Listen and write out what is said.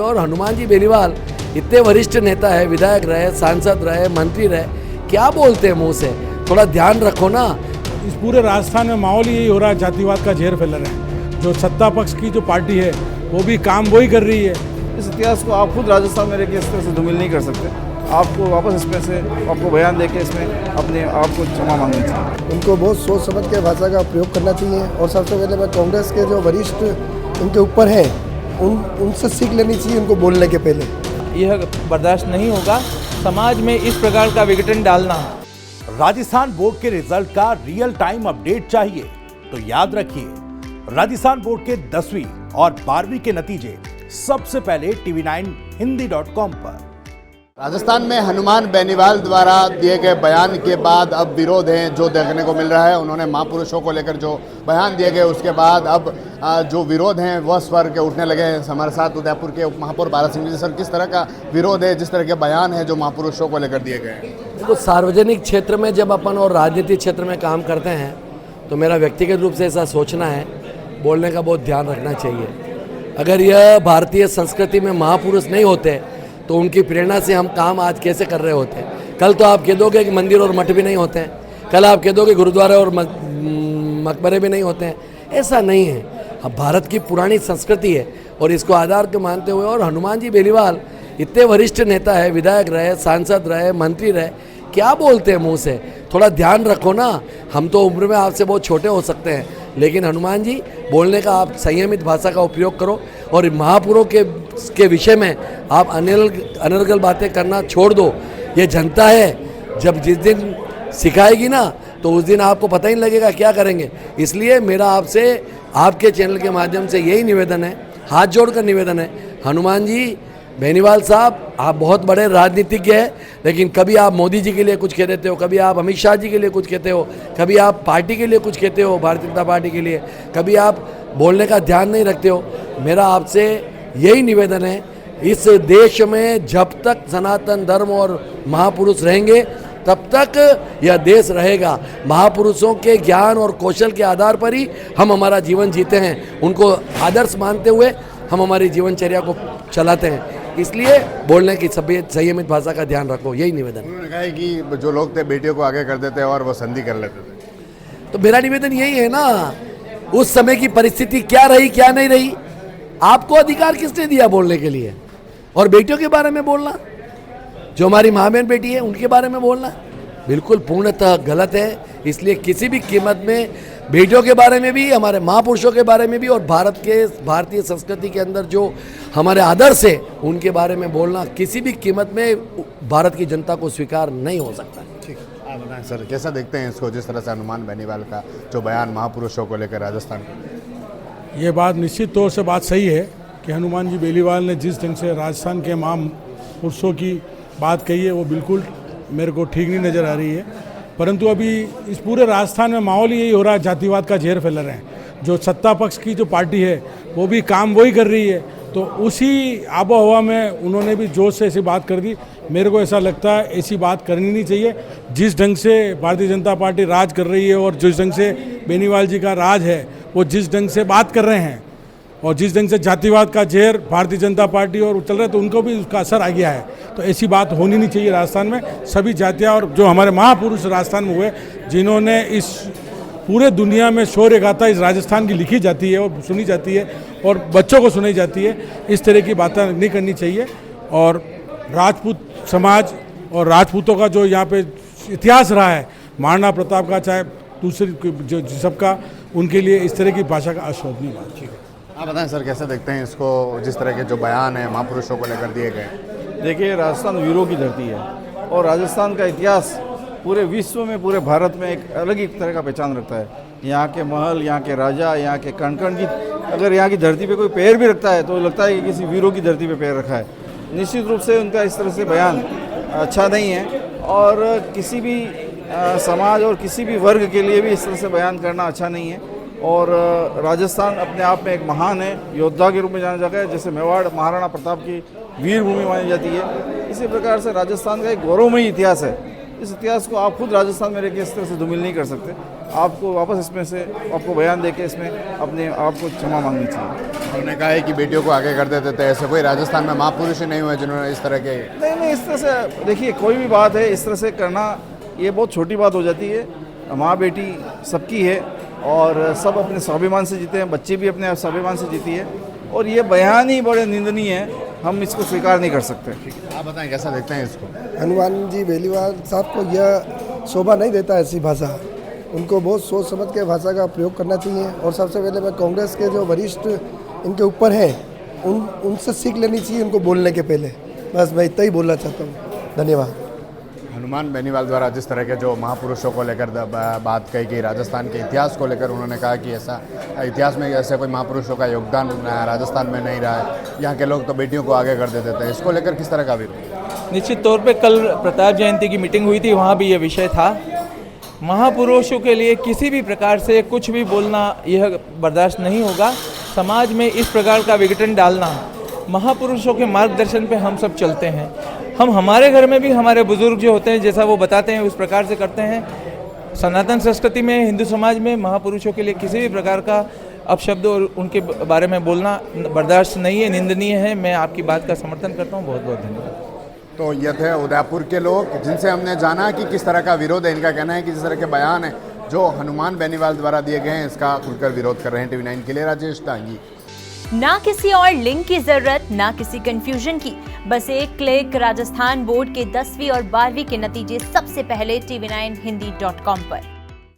और हनुमान जी बेनीवाल इतने वरिष्ठ नेता है, विधायक रहे, सांसद रहे, मंत्री रहे, क्या बोलते हैं मुंह से? थोड़ा ध्यान रखो ना। इस पूरे राजस्थान में माहौल यही हो रहा है, जातिवाद का जहर फैल रहा है। जो सत्ता पक्ष की जो पार्टी है वो भी काम वही कर रही है। इस इतिहास को आप खुद राजस्थान में रहकर इस तरह से धूमिल नहीं कर सकते। आपको वापस इसमें से आपको बयान देके इसमें अपने आप को क्षमा मांगनी चाहिए। उनको बहुत सोच समझ के भाषा का प्रयोग करना चाहिए। और सबसे पहले मैं कांग्रेस के जो वरिष्ठ उनके ऊपर हैं उनसे सीख लेनी चाहिए उनको बोलने के पहले। यह बर्दाश्त नहीं होगा समाज में इस प्रकार का विघटन डालना। राजस्थान बोर्ड के रिजल्ट का रियल टाइम अपडेट चाहिए तो याद रखिए, राजस्थान बोर्ड के 10वीं और 12वीं के नतीजे सबसे पहले tv9hindi.com पर। राजस्थान में हनुमान बेनीवाल द्वारा दिए गए बयान के बाद अब विरोध है जो देखने को मिल रहा है। उन्होंने महापुरुषों को लेकर जो बयान दिए गए उसके बाद अब जो विरोध हैं वह स्वर के उठने लगे हैं। हमारे साथ उदयपुर के उप महापौर भारत सिंह जी। सर, किस तरह का विरोध है, जिस तरह के बयान है जो महापुरुषों को लेकर दिए गए हैं? तो सार्वजनिक क्षेत्र में जब अपन और राजनीतिक क्षेत्र में काम करते हैं तो मेरा व्यक्तिगत रूप से ऐसा सोचना है, बोलने का बहुत ध्यान रखना चाहिए। अगर यह भारतीय संस्कृति में महापुरुष नहीं होते तो उनकी प्रेरणा से हम काम आज कैसे कर रहे होते। कल तो आप कह दोगे कि मंदिर और मठ भी नहीं होते हैं, कल आप कह दोगे गुरुद्वारे और मकबरे भी नहीं होते हैं। ऐसा नहीं है। अब भारत की पुरानी संस्कृति है और इसको आधार के मानते हुए, और हनुमान जी बेनीवाल इतने वरिष्ठ नेता है, विधायक रहे, सांसद रहे, मंत्री रहे, क्या बोलते हैं मुंह से? थोड़ा ध्यान रखो ना। हम तो उम्र में आपसे बहुत छोटे हो सकते हैं, लेकिन हनुमान जी बोलने का आप संयमित भाषा का उपयोग करो और महापुरुषों के विषय में आप अनर्गल बातें करना छोड़ दो। ये जनता है, जब जिस दिन सिखाएगी ना तो उस दिन आपको पता ही लगेगा क्या करेंगे। इसलिए मेरा आपसे आपके चैनल के माध्यम से यही निवेदन है, हाथ जोड़कर निवेदन है, हनुमान जी बेनीवाल साहब, आप बहुत बड़े राजनीतिज्ञ हैं, लेकिन कभी आप मोदी जी के लिए कुछ कह देते हो, कभी आप अमित शाह जी के लिए कुछ कहते हो, कभी आप पार्टी के लिए कुछ कहते हो, भारतीय जनता पार्टी के लिए, कभी आप बोलने का ध्यान नहीं रखते हो। मेरा आपसे यही निवेदन है, इस देश में जब तक सनातन धर्म और महापुरुष रहेंगे तब तक यह देश रहेगा। महापुरुषों के ज्ञान और कौशल के आधार पर ही हम हमारा जीवन जीते हैं, उनको आदर्श मानते हुए हम हमारी जीवनचर्या को चलाते हैं। इसलिए बोलने की संयमित भाषा का ध्यान रखो, यही निवेदन। उन्होंने कहा है कि जो लोग थे बेटियों को आगे कर देते और वो संधि कर लेते थे। तो मेरा निवेदन यही है ना, उस समय की परिस्थिति क्या रही क्या नहीं रही, आपको अधिकार किसने दिया बोलने के लिए? और बेटियों के बारे में बोलना, जो हमारी माँ बहन बेटी है उनके बारे में बोलना बिल्कुल पूर्णतः गलत है। इसलिए किसी भी कीमत में बेटियों के बारे में भी, हमारे महापुरुषों के बारे में भी, और भारतीय संस्कृति के अंदर जो हमारे आदर्श है उनके बारे में बोलना किसी भी कीमत में भारत की जनता को स्वीकार नहीं हो सकता। ठीक, आप बताएं सर, कैसा देखते हैं इसको, जिस तरह से हनुमान बेनीवाल का जो बयान महापुरुषों को लेकर राजस्थान का? ये बात निश्चित तौर से बात सही है कि हनुमान जी बेनीवाल ने जिस ढंग से राजस्थान के महापुरुषों की बात कही है वो बिल्कुल मेरे को ठीक नहीं नज़र आ रही है। परंतु अभी इस पूरे राजस्थान में माहौल यही हो रहा है, जातिवाद का जहर फैल रहा है। जो सत्ता पक्ष की जो पार्टी है वो भी काम वही कर रही है, तो उसी आबो हवा में उन्होंने भी जोश से ऐसी बात कर दी। मेरे को ऐसा लगता है ऐसी बात करनी नहीं चाहिए। जिस ढंग से भारतीय जनता पार्टी राज कर रही है और जिस ढंग से बेनीवाल जी का राज है, वो जिस ढंग से बात कर रहे हैं और जिस ढंग से जातिवाद का जहर भारतीय जनता पार्टी और चल रहा है, तो उनको भी उसका असर आ गया है। तो ऐसी बात होनी नहीं चाहिए राजस्थान में। सभी जातियाँ और जो हमारे महापुरुष राजस्थान में हुए, जिन्होंने इस पूरे दुनिया में शौर्य गाथा इस राजस्थान की लिखी जाती है और सुनी जाती है और बच्चों को सुनाई जाती है, इस तरह की बातें नहीं करनी चाहिए। और राजपूत समाज और राजपूतों का जो यहाँ पे इतिहास रहा है, महाराणा प्रताप का चाहे दूसरे जो सबका, उनके लिए इस तरह की भाषा का अशोभनीय बात है। आप बताएं सर, कैसे देखते हैं इसको, जिस तरह के जो बयान है महापुरुषों को लेकर दिए गए? देखिए, राजस्थान वीरों की धरती है और राजस्थान का इतिहास पूरे विश्व में, पूरे भारत में एक अलग ही तरह का पहचान रखता है। यहाँ के महल, यहाँ के राजा, यहाँ के कण कण की, अगर यहाँ की धरती पे कोई पैर भी रखता है तो लगता है कि किसी वीरों की धरती पे पैर रखा है। निश्चित रूप से उनका इस तरह से बयान अच्छा नहीं है और किसी भी समाज और किसी भी वर्ग के लिए भी इस तरह से बयान करना अच्छा नहीं है। और राजस्थान अपने आप में एक महान है, योद्धा के रूप में जाना जाता है। जैसे मेवाड़ महाराणा प्रताप की वीर भूमि मानी जाती है, इसी प्रकार से राजस्थान का एक गौरवमयी इतिहास है इस इतिहास को आप खुद राजस्थान में रह के इस तरह से धूमिल नहीं कर सकते। आपको वापस इसमें से आपको बयान दे के इसमें अपने आप को क्षमा मांगनी चाहिए। उन्होंने कहा है कि बेटियों को आगे कर देते थे, ऐसे कोई राजस्थान में महापुरुष ही नहीं हुए जिन्होंने इस तरह के। नहीं, इस तरह से देखिए, कोई भी बात है इस तरह से करना ये बहुत छोटी बात हो जाती है। माँ बेटी सबकी है और सब अपने स्वाभिमान से जीते हैं, बच्चे भी अपने स्वाभिमान से जीती है और ये बयान ही बड़े निंदनीय है, हम इसको स्वीकार नहीं कर सकते। आप बताएं कैसा देखते हैं इसको? हनुमान जी बेलीवाल साहब को यह शोभा नहीं देता ऐसी भाषा, उनको बहुत सोच समझ के भाषा का प्रयोग करना चाहिए। और सबसे पहले मैं कांग्रेस के जो वरिष्ठ इनके ऊपर हैं उनसे सीख लेनी चाहिए उनको बोलने के पहले। बस मैं इतना ही बोलना चाहता हूँ, धन्यवाद। हनुमान बेनीवाल द्वारा जिस तरह के जो महापुरुषों को लेकर बात कही गई, राजस्थान के इतिहास को लेकर उन्होंने कहा कि ऐसा इतिहास में ऐसे कोई महापुरुषों का योगदान राजस्थान में नहीं रहा है, यहाँ के लोग तो बेटियों को आगे कर देते थे। इसको लेकर किस तरह का विरोध? निश्चित तौर पे कल प्रताप जयंती की मीटिंग हुई थी, वहाँ भी ये विषय था। महापुरुषों के लिए किसी भी प्रकार से कुछ भी बोलना यह बर्दाश्त नहीं होगा। समाज में इस प्रकार का विघटन डालना, महापुरुषों के मार्गदर्शन पे हम सब चलते हैं। हम हमारे घर में भी हमारे बुजुर्ग जो होते हैं जैसा वो बताते हैं उस प्रकार से करते हैं। सनातन संस्कृति में, हिंदू समाज में महापुरुषों के लिए किसी भी प्रकार का अपशब्द और उनके बारे में बोलना बर्दाश्त नहीं है, निंदनीय है। मैं आपकी बात का समर्थन करता हूँ। बहुत बहुत धन्यवाद। तो ये थे उदयपुर के लोग जिनसे हमने जाना कि किस तरह का विरोध है। इनका कहना है कि जिस तरह के बयान है जो हनुमान बेनीवाल द्वारा दिए गए हैं, इसका खुलकर विरोध कर रहे हैं। TV9 के लिए राजेश डांगी। ना किसी और लिंक की जरूरत, ना किसी कंफ्यूजन की, बस एक क्लिक। राजस्थान बोर्ड के 10वीं और 12वीं के नतीजे सबसे पहले TV9 Hindi.com पर।